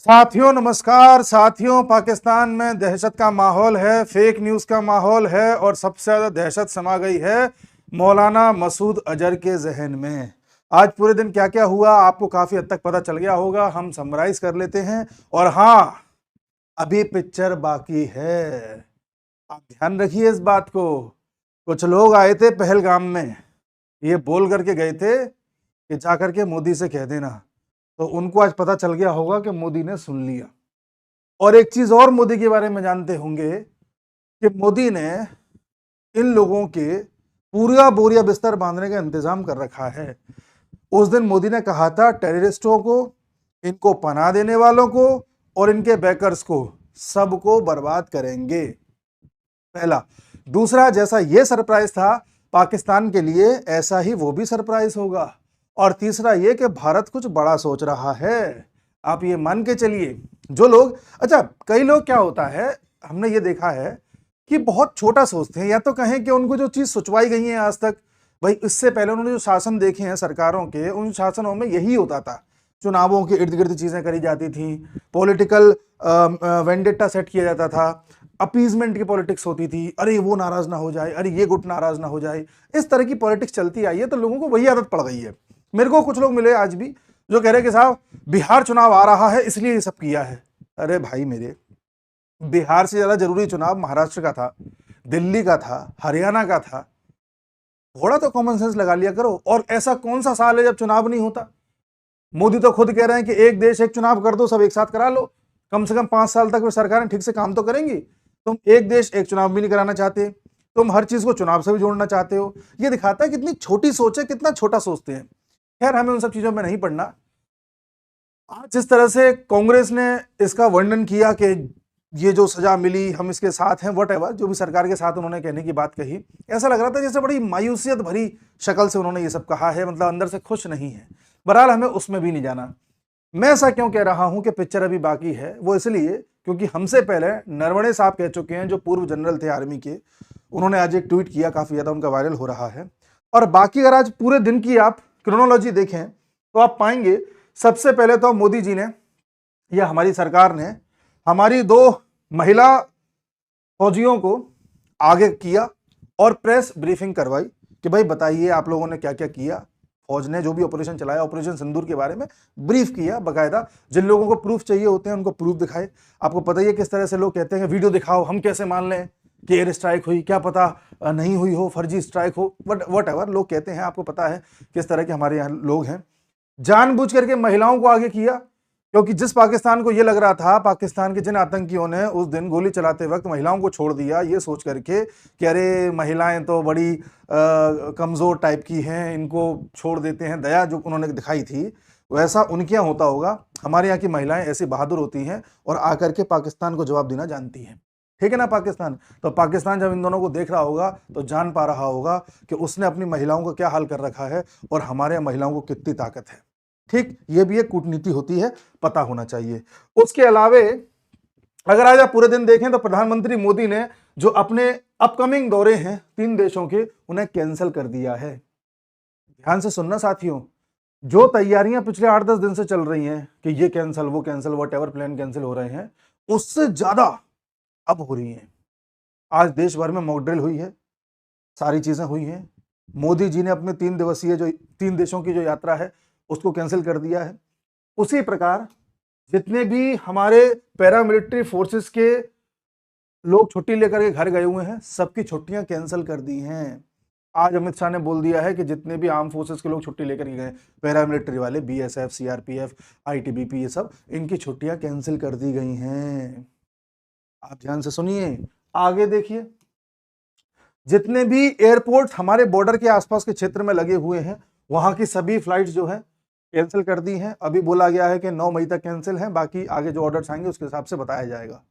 साथियों नमस्कार। साथियों, पाकिस्तान में दहशत का माहौल है, फेक न्यूज का माहौल है और सबसे ज्यादा दहशत समा गई है मौलाना मसूद अजहर के जहन में। आज पूरे दिन क्या क्या हुआ आपको काफी हद तक पता चल गया होगा, हम समराइज कर लेते हैं। और हाँ, अभी पिक्चर बाकी है, आप ध्यान रखिए इस बात को। कुछ लोग आए थे पहलगाम में, ये बोल करके गए थे कि जाकर के मोदी से कह देना, तो उनको आज पता चल गया होगा कि मोदी ने सुन लिया। और एक चीज और मोदी के बारे में जानते होंगे कि मोदी ने इन लोगों के पूरा बोरिया बिस्तर बांधने का इंतजाम कर रखा है। उस दिन मोदी ने कहा था टेररिस्टों को, इनको पनाह देने वालों को और इनके बैकर्स को, सबको बर्बाद करेंगे। पहला। दूसरा, जैसा ये सरप्राइज था पाकिस्तान के लिए, ऐसा ही वो भी सरप्राइज होगा। और तीसरा ये कि भारत कुछ बड़ा सोच रहा है। आप ये मान के चलिए, जो लोग, अच्छा कई लोग क्या होता है, हमने ये देखा है कि बहुत छोटा सोचते हैं, या तो कहें कि उनको जो चीज सुचवाई गई है आज तक, भाई इससे पहले उन्होंने जो शासन देखे हैं सरकारों के, उन शासनों में यही होता था। चुनावों के इर्द गिर्द चीजें करी जाती थी, पॉलिटिकल वेंडेटा सेट किया जाता था, अपीजमेंट की पॉलिटिक्स होती थी, अरे वो नाराज ना हो जाए, अरे ये गुट नाराज ना हो जाए, इस तरह की पॉलिटिक्स चलती आई है, तो लोगों को वही आदत पड़ गई है। मेरे को कुछ लोग मिले आज भी जो कह रहे कि साहब बिहार चुनाव आ रहा है इसलिए ये सब किया है। अरे भाई मेरे, बिहार से ज्यादा जरूरी चुनाव महाराष्ट्र का था, दिल्ली का था, हरियाणा का था। थोड़ा तो कॉमन सेंस लगा लिया करो। और ऐसा कौन सा साल है जब चुनाव नहीं होता? मोदी तो खुद कह रहे हैं कि एक देश एक चुनाव कर दो, सब एक साथ करा लो। कम से कम 5 साल तक सरकारें ठीक से काम तो करेंगी। तुम एक देश एक चुनाव भी नहीं कराना चाहते, तुम हर चीज को चुनाव से भी जोड़ना चाहते हो। ये दिखाता है कितनी छोटी सोच है, कितना छोटा सोचते हैं। खैर, हमें उन सब चीजों में नहीं पड़ना। आज जिस तरह से कांग्रेस ने इसका वर्णन किया कि ये जो सजा मिली हम इसके साथ हैं, वट एवर, जो भी सरकार के साथ उन्होंने कहने की बात कही, ऐसा लग रहा था जैसे बड़ी मायूसियत भरी शक्ल से उन्होंने ये सब कहा है, मतलब अंदर से खुश नहीं है। बहरहाल हमें उसमें भी नहीं जाना। मैं ऐसा क्यों कह रहा हूं कि पिक्चर अभी बाकी है, वो इसलिए क्योंकि हमसे पहले नरवणे साहब कह चुके हैं, जो पूर्व जनरल थे आर्मी के। उन्होंने आज एक ट्वीट किया, काफी ज्यादा उनका वायरल हो रहा है। और बाकी अगर आज पूरे दिन की आप क्रोनोलॉजी देखें तो आप पाएंगे, सबसे पहले तो मोदी जी ने या हमारी सरकार ने हमारी 2 महिला फौजियों को आगे किया और प्रेस ब्रीफिंग करवाई कि भाई बताइए आप लोगों ने क्या क्या किया। फौज ने जो भी ऑपरेशन चलाया, ऑपरेशन सिंदूर के बारे में ब्रीफ किया बकायदा। जिन लोगों को प्रूफ चाहिए होते हैं उनको प्रूफ दिखाए। आपको पता ही है किस तरह से लोग कहते हैं वीडियो दिखाओ, हम कैसे मान लें कि एयर स्ट्राइक हुई, क्या पता नहीं हुई हो, फर्जी स्ट्राइक हो, वट एवर लोग कहते हैं। आपको पता है किस तरह के हमारे यहाँ लोग हैं। जानबूझ करके महिलाओं को आगे किया, क्योंकि जिस पाकिस्तान को यह लग रहा था, पाकिस्तान के जिन आतंकियों ने उस दिन गोली चलाते वक्त महिलाओं को छोड़ दिया, ये सोच करके कि अरे महिलाएं तो बड़ी कमजोर टाइप की हैं, इनको छोड़ देते हैं, दया जो उन्होंने दिखाई थी, वैसा उनके यहाँ होता होगा। हमारे यहाँ की महिलाएं ऐसी बहादुर होती हैं और आकर के पाकिस्तान को जवाब देना जानती हैं। ठीक है ना पाकिस्तान? तो पाकिस्तान जब इन दोनों को देख रहा होगा तो जान पा रहा होगा कि उसने अपनी महिलाओं का क्या हाल कर रखा है और हमारे यहाँ महिलाओं को कितनी ताकत है। ठीक, ये भी एक कूटनीति होती है, पता होना चाहिए। उसके अलावे अगर आज आप पूरे दिन देखें तो प्रधानमंत्री मोदी ने जो अपने अपकमिंग दौरे हैं 3 देशों के, उन्हें कैंसिल कर दिया है। ध्यान से सुनना साथियों, जो तैयारियां पिछले 8-10 दिन से चल रही हैं कि ये कैंसिल वो cancel, what ever plan cancel हो रहे हैं, उससे ज्यादा अब हो रही हैं। आज देश भर में मॉक ड्रिल हुई है, सारी चीजें हुई हैं। मोदी जी ने अपने 3 दिवसीय जो 3 देशों की जो यात्रा है उसको कैंसिल कर दिया है। उसी प्रकार जितने भी हमारे पैरामिलिट्री फोर्सेस के लोग छुट्टी लेकर के घर गए हुए हैं, सबकी छुट्टियां कैंसिल कर दी हैं। आज अमित शाह ने बोल दिया है कि जितने भी आर्म फोर्सेस के लोग छुट्टी लेकर के गए, पैरामिलिट्री वाले, बीएसएफ, सीआरपीएफ, आईटीबीपी, ये सब, इनकी छुट्टियां कैंसिल कर दी गई हैं। आप ध्यान से सुनिए, आगे देखिए। जितने भी एयरपोर्ट हमारे बॉर्डर के आसपास के क्षेत्र में लगे हुए हैं, वहां की सभी फ्लाइट्स जो है कैंसिल कर दी हैं। अभी बोला गया है कि 9 मई तक कैंसिल है, बाकी आगे जो ऑर्डर्स आएंगे उसके हिसाब से बताया जाएगा।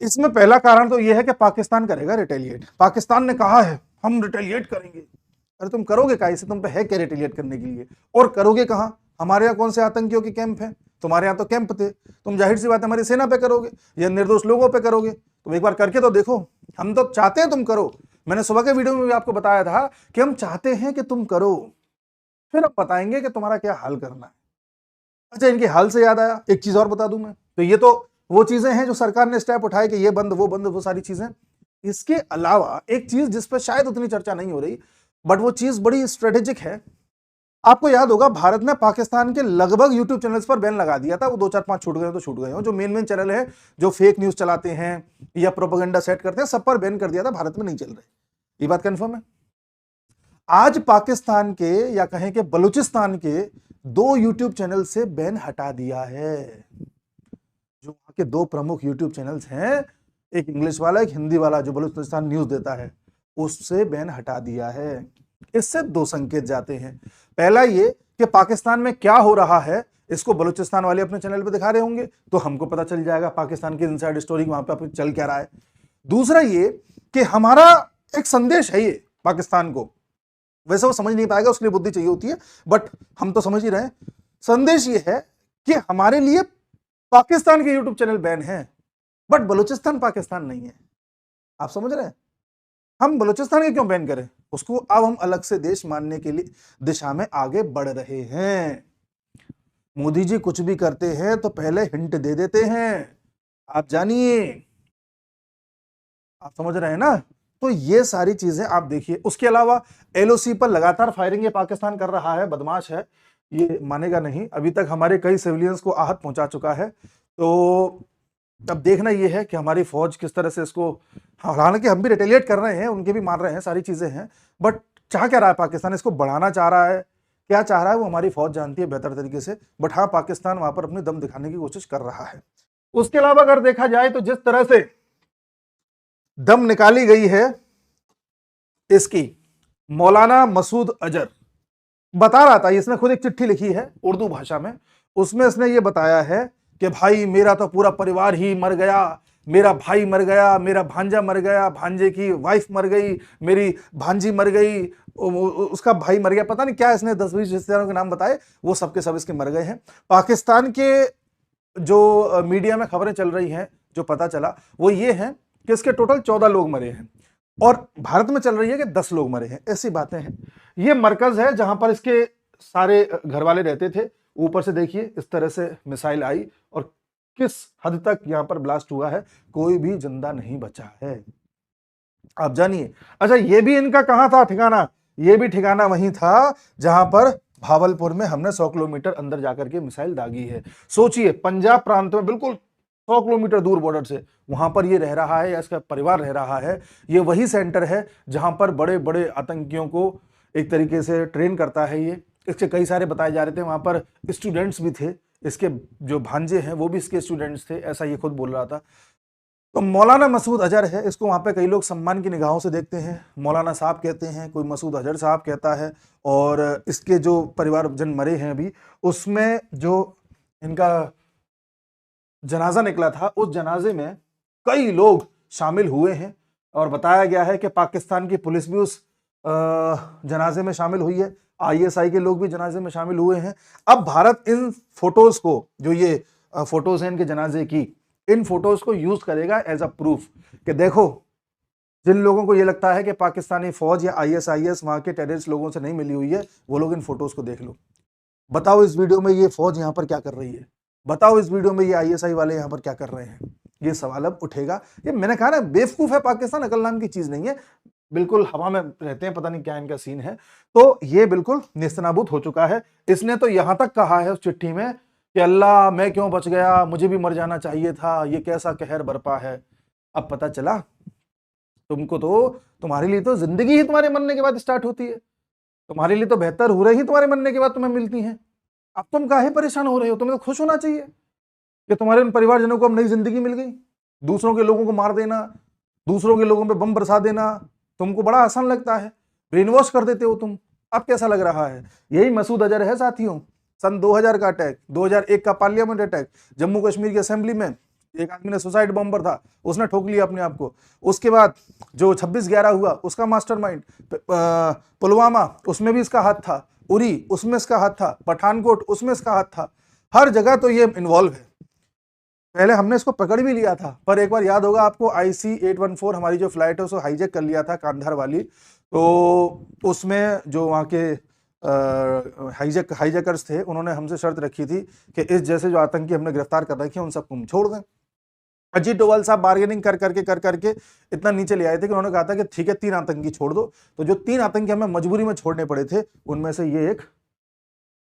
इसमें पहला कारण तो यह है कि पाकिस्तान करेगा रिटेलिएट। पाकिस्तान ने कहा है हम रिटेलिएट करेंगे। अरे तुम करोगे काहे से? तुम पे है क्या रिटेलिएट करने के लिए? और करोगे कहां? हमारे यहाँ कौन से आतंकियों के कैंप हैं? तुम्हारे यहाँ तो कैंप थे। तुम जाहिर सी बात हमारी सेना पे करोगे या निर्दोष लोगों पे करोगे। तुम एक बार करके तो देखो। हम तो चाहते हैं तुम करो। मैंने सुबह के वीडियो में भी आपको बताया था कि हम चाहते हैं कि तुम करो, फिर अब बताएंगे कि तुम्हारा क्या हाल करना है। अच्छा, इनके हाल से याद आया, एक चीज और बता दूं मैं, तो ये तो वो चीजें हैं जो सरकार ने स्टेप उठाए कि ये बंद वो सारी चीजें। इसके अलावा एक चीज जिस पर शायद उतनी चर्चा नहीं हो रही, बट वो चीज बड़ी स्ट्रेटेजिक है। आपको याद होगा भारत ने पाकिस्तान के लगभग यूट्यूब चैनल्स पर बैन लगा दिया था। वो 2 4 5 छूट गए हो तो छूट गए हो, जो मेन चैनल है जो फेक न्यूज चलाते हैं या प्रोपेगेंडा सेट करते हैं, सब पर बैन कर दिया था, भारत में नहीं चल रहे। ये बात कंफर्म है। आज पाकिस्तान के या कहें कि बलूचिस्तान के 2 यूट्यूब चैनल से बैन हटा दिया है। जो वहां के 2 प्रमुख यूट्यूब चैनल्स हैं, एक इंग्लिश वाला, एक हिंदी वाला, जो बलूचिस्तान न्यूज देता है, उससे बैन हटा दिया है। इससे 2 संकेत जाते हैं। पहला ये कि पाकिस्तान में क्या हो रहा है इसको बलूचिस्तान वाले अपने चैनल पे दिखा रहे होंगे, तो हमको पता चल जाएगा पाकिस्तान की इनसाइड स्टोरी वहां पे चल क्या रहा है। दूसरा ये कि हमारा एक संदेश है ये पाकिस्तान को, वैसे वो समझ नहीं पाएगा, उसके लिए बुद्धि चाहिए होती है, बट हम तो समझ ही रहे हैं। संदेश ये है कि हमारे लिए पाकिस्तान के यूट्यूब चैनल बैन है, बट बलूचिस्तान पाकिस्तान नहीं है। आप समझ रहे हैं? हम बलूचिस्तान के क्यों बैन करें उसको? अब हम अलग से देश मानने के लिए दिशा में आगे बढ़ रहे हैं। मोदी जी कुछ भी करते हैं तो पहले हिंट दे देते हैं, आप जानिए। आप समझ रहे हैं ना? तो ये सारी चीजें आप देखिए। उसके अलावा एलओसी पर लगातार फायरिंग ये पाकिस्तान कर रहा है, बदमाश है, ये मानेगा नहीं। अभी तक हमारे कई सिविलियंस को आहत पहुंचा चुका है। तो अब देखना ये है कि हमारी फौज किस तरह से इसको, हालांकि हम भी रिटेलिएट कर रहे हैं, उनके भी मार रहे हैं, सारी चीजें हैं, बट चाह क्या रहा है पाकिस्तान? इसको बढ़ाना चाह रहा है, क्या चाह रहा है वो हमारी फौज जानती है बेहतर तरीके से। बट हाँ, पाकिस्तान वहां पर अपनी दम दिखाने की कोशिश कर रहा है। उसके अलावा अगर देखा जाए तो जिस तरह से दम निकाली गई है इसकी, मौलाना मसूद अजहर बता रहा था, इसने खुद एक चिट्ठी लिखी है उर्दू भाषा में, उसमें इसने ये बताया है कि भाई मेरा तो पूरा परिवार ही मर गया, मेरा भाई मर गया, मेरा भांजा मर गया, भांजे की वाइफ मर गई, मेरी भांजी मर गई, उसका भाई मर गया, पता नहीं क्या इसने 10-20 रिश्तेदारों के नाम बताए, वो सबके सब इसके मर गए हैं। पाकिस्तान के जो मीडिया में खबरें चल रही हैं, जो पता चला वो ये है कि इसके टोटल 14 लोग मरे हैं, और भारत में चल रही है कि 10 लोग मरे हैं। ऐसी बातें हैं। ये मरकज है जहां पर इसके सारे घर वाले रहते थे। ऊपर से देखिए इस तरह से मिसाइल आई और किस हद तक यहां पर ब्लास्ट हुआ है, कोई भी जिंदा नहीं बचा है, आप जानिए। अच्छा, ये भी इनका कहां था ठिकाना? ये भी ठिकाना वहीं था जहां पर भावलपुर में हमने 100 किलोमीटर अंदर जाकर के मिसाइल दागी है। सोचिए, पंजाब प्रांत में बिल्कुल 100 किलोमीटर दूर बॉर्डर से, वहां पर ये रह रहा है या इसका परिवार रह रहा है। ये वही सेंटर है जहां पर बड़े बड़े आतंकियों को एक तरीके से ट्रेन करता है ये। इसके कई सारे बताए जा रहे थे, वहां पर स्टूडेंट्स भी थे, इसके जो भांजे हैं वो भी इसके स्टूडेंट्स थे, ऐसा ये खुद बोल रहा था। तो मौलाना मसूद अजहर है, इसको वहां पे कई लोग सम्मान की निगाहों से देखते हैं, मौलाना साहब कहते हैं, कोई मसूद अजहर साहब कहता है। और इसके जो परिवारजन मरे हैं अभी, उसमें जो इनका जनाजा निकला था, उस जनाजे में कई लोग शामिल हुए हैं, और बताया गया है कि पाकिस्तान की पुलिस भी उस जनाजे में शामिल हुई है, आईएसआई के लोग भी जनाजे में शामिल हुए हैं। अब भारत इन फोटोज को, जो ये फोटोज हैं इनके जनाजे की, इन फोटोज को यूज करेगा एज अ प्रूफ कि देखो, जिन लोगों को ये लगता है कि पाकिस्तानी फौज या आईएसआईएस वहां के टेररिस्ट लोगों से नहीं मिली हुई है, वो लोग इन फोटोज को देख लो। बताओ इस वीडियो में ये फौज यहां पर क्या कर रही है, बताओ इस वीडियो में ये आईएसआई वाले यहां पर क्या कर रहे हैं। ये सवाल अब उठेगा। ये मैंने कहा ना, बेवकूफ है पाकिस्तान, अकल नाम की चीज नहीं है, बिल्कुल हवा में रहते हैं, पता नहीं क्या इनका सीन है। तो ये बिल्कुल नेस्तनाबूद हो चुका है। इसने तो यहां तक कहा है उस चिट्ठी में कि अल्लाह मैं क्यों बच गया, मुझे भी मर जाना चाहिए था, ये कैसा कहर बरपा है। अब पता चला तुमको, तो तुम्हारे लिए तो जिंदगी ही तुम्हारे मरने के बाद स्टार्ट होती है, तुम्हारे लिए तो बेहतर हो रही ही तुम्हारे मरने के बाद तुम्हें मिलती हैं। अब तुम काहे परेशान हो रहे हो? तुम्हें तो खुश होना चाहिए कि तुम्हारे उन परिवारजनों को अब नई जिंदगी मिल गई। दूसरों के लोगों को मार देना, दूसरों के लोगों पे बम बरसा देना तुमको बड़ा आसान लगता है, ब्रेन वॉश कर देते हो तुम। अब कैसा लग रहा है? यही मसूद अजहर है साथियों। सन 2000 का अटैक, 2001 का पार्लियामेंट अटैक, जम्मू कश्मीर की असेंबली में एक आदमी ने सुसाइड बॉम्बर था, उसने ठोक लिया अपने आप को। उसके बाद जो 26/11 हुआ, उसका मास्टरमाइंड, पुलवामा, उसमें भी इसका हाथ था, उरी, उसमें इसका हाथ था, पठानकोट, उसमें इसका हाथ था, हर जगह तो ये इन्वॉल्व है। पहले हमने इसको पकड़ भी लिया था, पर एक बार याद होगा आपको, IC-814 हमारी जो फ्लाइट है उसको हाईजैक कर लिया था, कांधार वाली। तो उसमें जो वहाँ के हाईजैकर्स थे, उन्होंने हमसे शर्त रखी थी कि इस जैसे जो आतंकी हमने गिरफ्तार कर रखे हैं उन सबको हम छोड़ दें। अजीत डोभाल साहब बार्गेनिंग कर करके इतना नीचे ले आए थे कि उन्होंने कहा था कि ठीक है 3 आतंकी छोड़ दो। तो जो 3 आतंकी हमें मजबूरी में छोड़ने पड़े थे उनमें से ये एक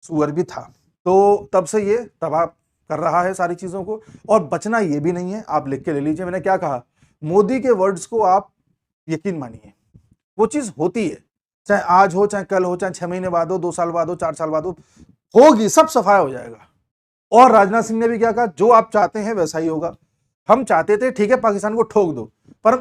सुअर भी था। तो तब से ये तबाह कर रहा है सारी चीजों को, और बचना ये भी नहीं है। आप लिख के ले लीजिए, मैंने क्या कहा, मोदी के वर्ड्स को आप यकीन मानिए, वो चीज होती है, चाहे आज हो, चाहे कल हो, चाहे 6 महीने बाद हो, 2 साल बाद हो, 4 साल बाद हो, होगी, सब सफाया हो जाएगा। और राजनाथ सिंह ने भी क्या कहा, जो आप चाहते हैं वैसा ही होगा। हम चाहते थे ठीक है पाकिस्तान को ठोक दो, पर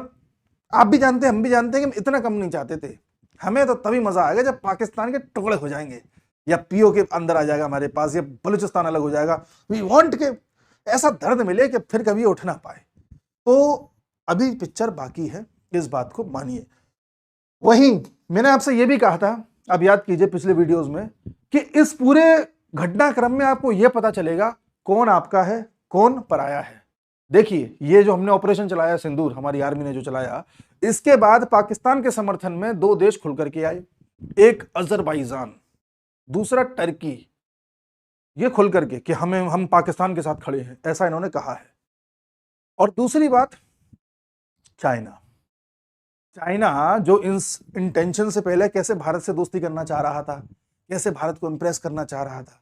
आप भी जानते हैं, हम भी जानते हैं कि हम इतना कम नहीं चाहते थे। हमें तो तभी मजा आएगा जब पाकिस्तान के टुकड़े हो जाएंगे, या पीओ के अंदर आ जाएगा हमारे पास, या बलूचिस्तान अलग हो जाएगा। वी वांट के ऐसा दर्द मिले कि फिर कभी उठ ना पाए। तो अभी पिक्चर बाकी है, इस बात को मानिए। वहीं मैंने आपसे यह भी कहा था, अब याद कीजिए पिछले वीडियोस में, कि इस पूरे घटनाक्रम में आपको यह पता चलेगा कौन आपका है, कौन पराया है। देखिए, ये जो हमने ऑपरेशन चलाया सिंदूर, हमारी आर्मी ने जो चलाया, इसके बाद पाकिस्तान के समर्थन में 2 देश खुल करके आए, एक अजरबैजान, दूसरा टर्की। ये खुल करके कि हम पाकिस्तान के साथ खड़े हैं, ऐसा इन्होंने कहा है। और दूसरी बात, चाइना जो इंटेंशन से पहले कैसे भारत से दोस्ती करना चाह रहा था, कैसे भारत को इंप्रेस करना चाह रहा था,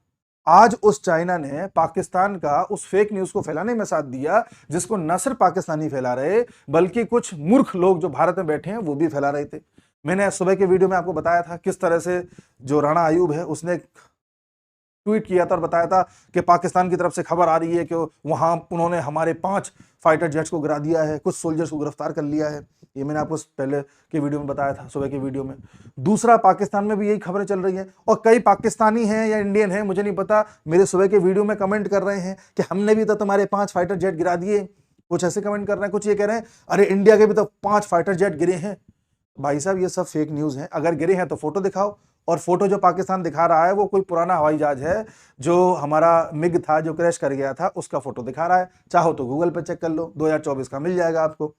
आज उस चाइना ने पाकिस्तान का उस फेक न्यूज को फैलाने में साथ दिया, जिसको न सिर्फ पाकिस्तानी फैला रहे बल्कि कुछ मूर्ख लोग जो भारत में बैठे हैं वो भी फैला रहे थे। मैंने सुबह के वीडियो में आपको बताया था किस तरह से जो राणा आयूब है उसने ट्वीट किया था और बताया था कि पाकिस्तान की तरफ से खबर आ रही है कि वहां उन्होंने हमारे 5 फाइटर जेट्स को गिरा दिया है, कुछ सोल्जर्स को गिरफ्तार कर लिया है। ये मैंने आपको पहले के वीडियो में बताया था, सुबह के वीडियो में। दूसरा, पाकिस्तान में भी यही खबरें चल रही हैं, और कई पाकिस्तानी हैं या इंडियन हैं मुझे नहीं पता, मेरे सुबह के वीडियो में कमेंट कर रहे हैं कि हमने भी तो तुम्हारे 5 फाइटर जेट गिरा दिए। कुछ ऐसे कमेंट कर रहे हैं, कुछ ये कह रहे हैं अरे इंडिया के भी तो 5 फाइटर जेट गिरे हैं। भाई साहब, ये सब फेक न्यूज है। अगर गिरे हैं तो फोटो दिखाओ, और फोटो जो पाकिस्तान दिखा रहा है वो कोई पुराना हवाई जहाज है, जो हमारा मिग था जो क्रैश कर गया था, उसका फोटो दिखा रहा है। चाहो तो गूगल पे चेक कर लो, 2024 का मिल जाएगा आपको।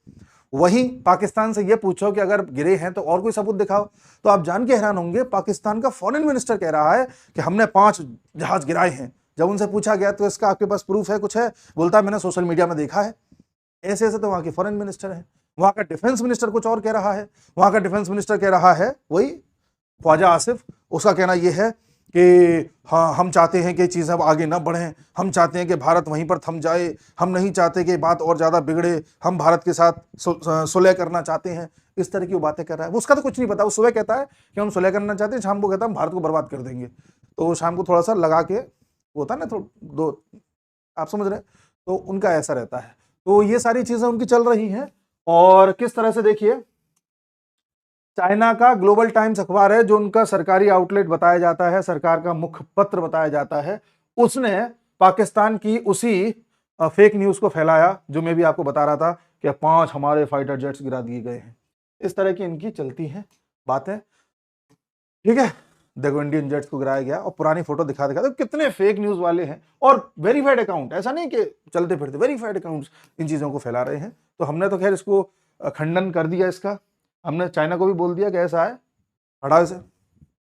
वहीं पाकिस्तान से ये पूछो कि अगर गिरे हैं तो और कोई सबूत दिखाओ, तो आप जान के हैरान होंगे, पाकिस्तान का फॉरेन मिनिस्टर कह रहा है कि हमने 5 जहाज गिराए हैं। जब उनसे पूछा गया तो इसका आपके पास प्रूफ है, कुछ है, बोलता है मैंने सोशल मीडिया में देखा है। ऐसे ऐसे तो वहां के फॉरेन मिनिस्टर है। वहां का डिफेंस मिनिस्टर कुछ और कह रहा है। वहां का डिफेंस मिनिस्टर कह रहा है, वही ख्वाजा आसिफ, उसका कहना यह है कि हाँ, हम चाहते हैं कि चीज़ें अब आगे ना बढ़ें, हम चाहते हैं कि भारत वहीं पर थम जाए, हम नहीं चाहते कि बात और ज़्यादा बिगड़े, हम भारत के साथ सुलह करना चाहते हैं। इस तरह की वो बातें कर रहा है। उसका तो कुछ नहीं पता, वो सुबह कहता है कि हम सुलह करना चाहते हैं, शाम को कहता है हम भारत को बर्बाद कर देंगे। तो शाम को थोड़ा सा लगा के होता है ना, दो आप समझ रहे हैं, तो उनका ऐसा रहता है। तो ये सारी चीज़ें उनकी चल रही हैं। और किस तरह से, देखिए, चाइना का ग्लोबल टाइम्स अखबार है जो उनका सरकारी आउटलेट बताया जाता है, सरकार का मुख्य पत्र बताया जाता है, उसने पाकिस्तान की उसी फेक न्यूज को फैलाया जो मैं भी आपको बता रहा था कि 5 हमारे फाइटर जेट्स गिरा दिए गए हैं। इस तरह की इनकी चलती हैं बातें, ठीक है। देखो, इंडियन जेट्स को गिराया गया और पुरानी फोटो दिखा तो कितने फेक न्यूज वाले हैं, और वेरीफाइड अकाउंट, ऐसा नहीं कि चलते फिरते, वेरीफाइड अकाउंट्स इन चीजों को फैला रहे हैं। तो हमने तो खैर इसको खंडन कर दिया, इसका हमने चाइना को भी बोल दिया कि ऐसा है, हटाओ इसे,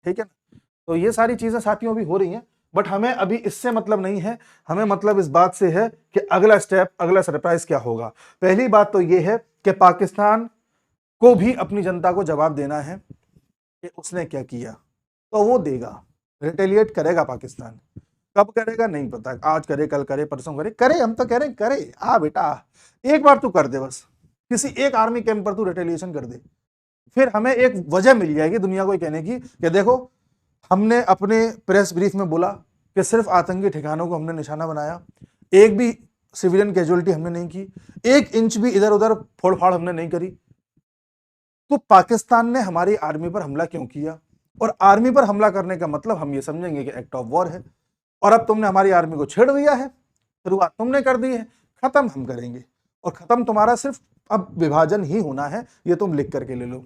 ठीक है ना। तो ये सारी चीजें साथियों भी हो रही हैं, बट हमें अभी इससे मतलब नहीं है। हमें मतलब इस बात से है कि अगला स्टेप, अगला सरप्राइज क्या होगा। पहली बात तो ये है कि पाकिस्तान को भी अपनी जनता को जवाब देना है कि उसने क्या किया, तो वो देगा, रिटेलिएट करेगा पाकिस्तान। कब करेगा नहीं पता, आज करे, कल करे, परसों करे, हम तो कह रहे हैं करे। आ बेटा, एक बार तू कर दे, बस किसी एक आर्मी कैंप पर तू रिटेलिएशन कर दे, फिर हमें एक वजह मिल जाएगी दुनिया को कहने की कि देखो, हमने अपने प्रेस ब्रीफ में बोला कि सिर्फ आतंकी ठिकानों को हमने निशाना बनाया, एक भी सिविलियन कैजुअलिटी हमने नहीं की, 1 इंच भी इधर उधर फोड़फाड़ हमने नहीं करी। तो पाकिस्तान ने हमारी आर्मी पर हमला क्यों किया, और आर्मी पर हमला करने का मतलब हम ये समझेंगे कि एक्ट ऑफ वॉर है, और अब तुमने हमारी आर्मी को छेड़ दिया है, शुरुआत तुमने कर दी है, खत्म हम करेंगे। और खत्म तुम्हारा सिर्फ अब विभाजन ही होना है, ये तुम लिख करके ले लो।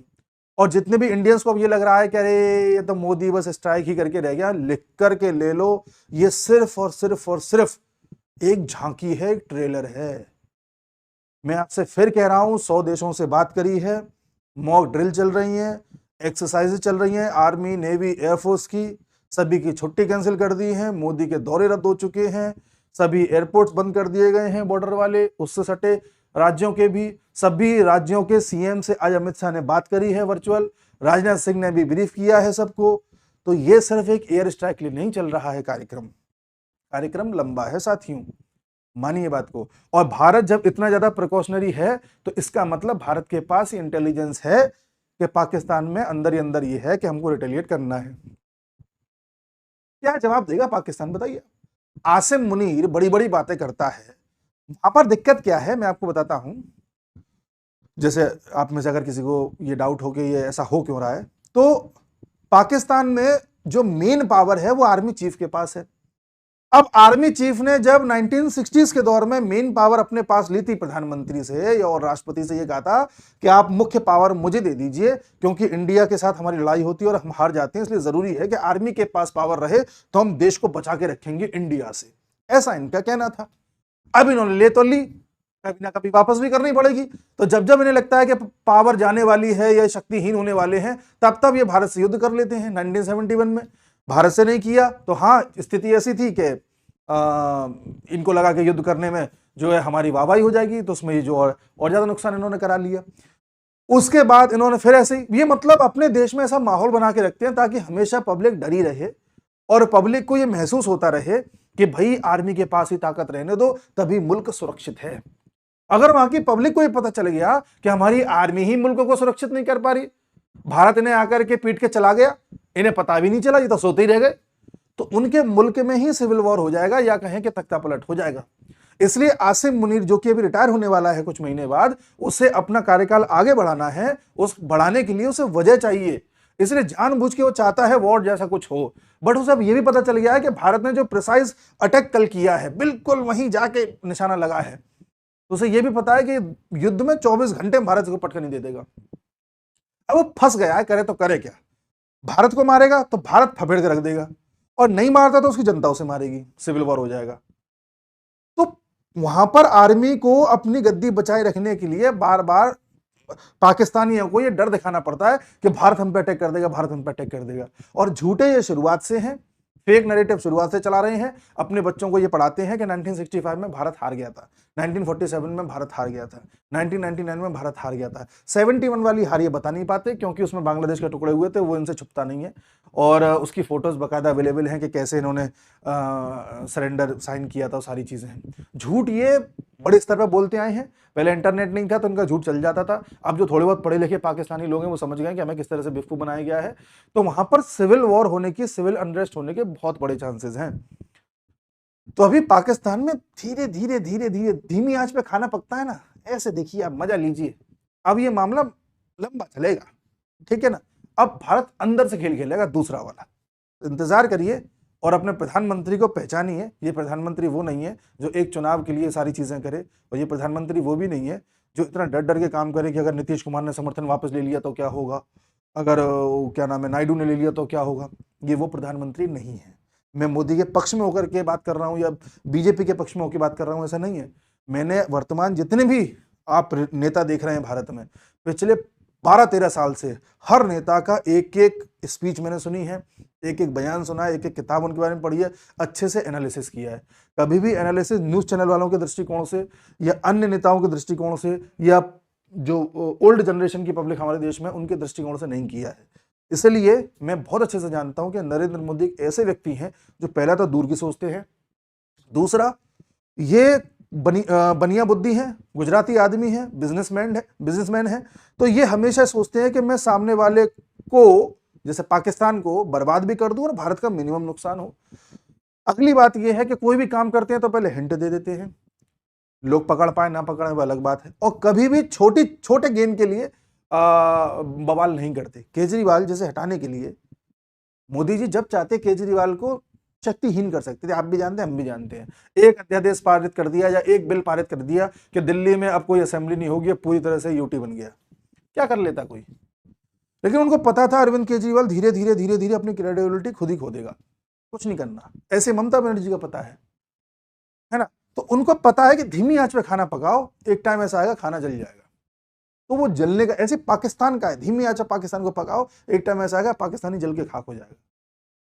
और जितने भी इंडियंस को अब ये लग रहा है कि अरे ये तो मोदी बस स्ट्राइक ही करके रह गया, लिख करके ले लो, ये सिर्फ और सिर्फ और सिर्फ एक झांकी है, एक ट्रेलर है। मैं आपसे फिर कह रहा हूं, 100 देशों से बात करी है, मॉक ड्रिल चल रही है, एक्सरसाइजेज चल रही हैं आर्मी, नेवी, एयरफोर्स की, सभी की छुट्टी कैंसिल कर दी है, मोदी के दौरे रद्द हो चुके हैं, सभी एयरपोर्ट्स बंद कर दिए गए हैं बॉर्डर वाले, उससे सटे राज्यों के भी। सभी राज्यों के सीएम से आज अमित शाह ने बात करी है वर्चुअल, राजनाथ सिंह ने भी ब्रीफ किया है सबको। तो ये सिर्फ एक एयर स्ट्राइक के लिए नहीं चल रहा है कार्यक्रम, कार्यक्रम लंबा है साथियों, मानिए बात को। और भारत जब इतना ज्यादा प्रिकॉशनरी है तो इसका मतलब भारत के पास इंटेलिजेंस है कि पाकिस्तान में अंदर ही अंदर ये है कि हमको रिटेलिएट करना है। क्या जवाब देगा पाकिस्तान बताइए। आसिम मुनीर बड़ी बड़ी बातें करता है, वहां पर दिक्कत क्या है मैं आपको बताता हूं। जैसे आप में से अगर किसी को ये डाउट हो कि ये ऐसा हो क्यों रहा है, तो पाकिस्तान में जो मेन पावर है वो आर्मी चीफ के पास है। अब आर्मी चीफ ने जब 1960s के दौर में मेन पावर अपने पास ली थी प्रधानमंत्री से और राष्ट्रपति से, ये कहा था कि आप मुख्य पावर मुझे दे दीजिए क्योंकि इंडिया के साथ हमारी लड़ाई होती है और हम हार जाते हैं, इसलिए जरूरी है कि आर्मी के पास पावर रहे तो हम देश को बचा के रखेंगे इंडिया से, ऐसा इनका कहना था। अब इन्होंने ले तो ली, कभी ना कभी वापस भी करनी पड़ेगी। तो जब जब इन्हें लगता है कि पावर जाने वाली है या शक्तिहीन होने वाले हैं, तब तब ये भारत से युद्ध कर लेते हैं। 1971 में भारत से नहीं किया तो हाँ, स्थिति ऐसी थी कि इनको लगा कि युद्ध करने में जो है हमारी वाहवाही हो जाएगी, तो उसमें ये जो और ज्यादा नुकसान इन्होंने करा लिया। उसके बाद इन्होंने फिर ऐसे ही, ये मतलब अपने देश में ऐसा माहौल बना के रखते हैं ताकि हमेशा पब्लिक डरी रहे और पब्लिक को ये महसूस होता रहे कि भाई आर्मी के पास ही ताकत रहने दो, तभी मुल्क सुरक्षित है। अगर वहां की पब्लिक को ये पता चल गया कि हमारी आर्मी ही मुल्क को सुरक्षित नहीं कर पा रही, भारत इन्हें आकर के पीट के चला गया, इन्हें पता भी नहीं चला, ये तो सोते ही रह गए, तो उनके मुल्क में ही सिविल वॉर हो जाएगा या कहें कि तख्ता पलट हो जाएगा। इसलिए आसिम मुनीर जो कि अभी रिटायर होने वाला है कुछ महीने बाद, उसे अपना कार्यकाल आगे बढ़ाना है, उस बढ़ाने के लिए उसे वजह चाहिए, इसलिए जानबूझ के वो चाहता है वॉर जैसा कुछ हो। बट उसे अब ये भी पता चल गया है कि भारत ने जो प्रिसाइज अटैक कल किया है बिल्कुल वहीं जाके निशाना लगा है, तो उसे ये भी पता है कि युद्ध में 24 घंटे में भारत को पटक नहीं दे देगा। अब वो फंस गया है, करे तो करे क्या। भारत को मारेगा तो भारत फपेड़ के रख देगा, और नहीं मारता तो उसकी जनता उसे मारेगी, सिविल वॉर हो जाएगा। तो वहां पर आर्मी को अपनी गद्दी बचाए रखने के लिए बार बार पाकिस्तानियों को यह डर दिखाना पड़ता है कि भारत हम पे अटैक कर देगा, भारत हम पे अटैक कर देगा। और झूठे ये शुरुआत से हैं, फेक नैरेटिव शुरुआत से चला रहे हैं। अपने बच्चों को ये पढ़ाते हैं कि 1965 में भारत हार गया था, 1947 में भारत हार गया था, 1999 में भारत हार गया था। 71 वाली हार ये बता नहीं पाते क्योंकि उसमें बांग्लादेश के टुकड़े हुए थे, वो इनसे छुपता नहीं है। और उसकी फोटोज बाकायदा अवेलेबल हैं कि कैसे इन्होंने सरेंडर साइन किया था, सारी चीजें हैं। झूठ ये बड़े स्तर पर बोलते आए हैं। पहले इंटरनेट नहीं था तो उनका झूठ चल जाता था। अब जो थोड़े बहुत पढ़े लिखे पाकिस्तानी लोग हैं वो समझ गए कि हमें किस तरह से बेवकूफ बनाया गया है। तो वहां पर सिविल वॉर होने की, सिविल अनरेस्ट होने के बहुत बड़े चांसेस हैं। तो अभी पाकिस्तान में धीरे धीरे धीरे धीरे धीमी आंच पे खाना पकता है ना, ऐसे देखिए, आप मजा लीजिए। अब ये मामला लंबा चलेगा, ठीक है ना। अब भारत अंदर से खेल खेलेगा दूसरा वाला, इंतजार करिए और अपने प्रधानमंत्री को पहचानिए। ये प्रधानमंत्री वो नहीं है जो एक चुनाव के लिए सारी चीजें करे, और ये प्रधानमंत्री वो भी नहीं है जो इतना डर डर के काम करे कि अगर नीतीश कुमार ने समर्थन वापस ले लिया तो क्या होगा, अगर क्या नाम है नायडू ने ले लिया तो क्या होगा। ये वो प्रधानमंत्री नहीं है। मैं मोदी के पक्ष में होकर के बात कर रहा हूँ या बीजेपी के पक्ष में होकर बात कर रहा हूँ, ऐसा नहीं है। मैंने वर्तमान जितने भी आप नेता देख रहे हैं भारत में, पिछले 12-13 साल से हर नेता का एक एक स्पीच मैंने सुनी है, एक एक बयान सुना है, एक एक किताब उनके बारे में पढ़ी है, अच्छे से एनालिसिस किया है। कभी भी एनालिसिस न्यूज चैनल वालों के दृष्टिकोण से या अन्य नेताओं के दृष्टिकोण से या जो ओल्ड जनरेशन की पब्लिक हमारे देश में उनके दृष्टिकोण से नहीं किया है। इसलिए मैं बहुत अच्छे से जानता हूं कि नरेंद्र मोदी एक ऐसे व्यक्ति हैं जो पहला तो दूर की सोचते हैं, दूसरा ये बनिया बुद्धि है, गुजराती आदमी है, बिजनेसमैन है। तो ये हमेशा सोचते हैं कि मैं सामने वाले को, जैसे पाकिस्तान को, बर्बाद भी कर दूं और भारत का मिनिमम नुकसान हो। अगली बात यह है कि कोई भी काम करते हैं तो पहले हिंट दे देते हैं, लोग पकड़ पाए ना पकड़े वो अलग बात है। और कभी भी छोटे गेन के लिए बवाल नहीं करते। केजरीवाल जैसे हटाने के लिए मोदी जी जब चाहते केजरीवाल को शक्तिहीन कर सकते थे, आप भी जानते हैं, हम भी जानते हैं। एक अध्यादेश पारित कर दिया या एक बिल पारित कर दिया कि दिल्ली में अब कोई असेंबली नहीं होगी, पूरी तरह से यूटी बन गया, क्या कर लेता कोई। लेकिन उनको पता था अरविंद केजरीवाल धीरे धीरे धीरे धीरे अपनी क्रेडिबिलिटी खुद ही खो देगा, कुछ नहीं करना। ऐसे ममता बनर्जी का पता है ना। तो उनको पता है कि धीमी आंच पे खाना पकाओ, एक टाइम ऐसा आएगा खाना जल जाएगा। तो वो जलने का ऐसे पाकिस्तान का है, धीमी आंच पे पाकिस्तान को पकाओ, एक टाइम ऐसा आएगा पाकिस्तानी जल के खाक हो जाएगा।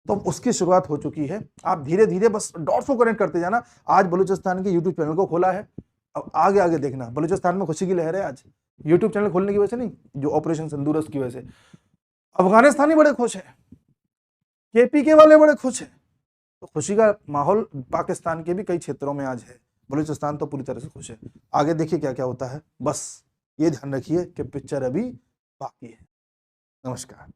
तो उसकी शुरुआत हो चुकी है। आप धीरे धीरे बस डॉट्स को कनेक्ट करते जाना। आज बलूचिस्तान के यूट्यूब चैनल को खोला है, अब आगे आगे देखना। बलूचिस्तान में खुशी की लहर है आज, यूट्यूब चैनल खोलने की वजह से नहीं, जो ऑपरेशन सिंदूर है उसकी वजह से। अफगानिस्तानी बड़े खुश हैं, केपीके वाले बड़े खुश हैं, तो खुशी का माहौल पाकिस्तान के भी कई क्षेत्रों में आज है। बलूचिस्तान तो पूरी तरह से खुश है। आगे देखिए क्या क्या होता है। बस ये ध्यान रखिए कि पिक्चर अभी बाकी है। नमस्कार।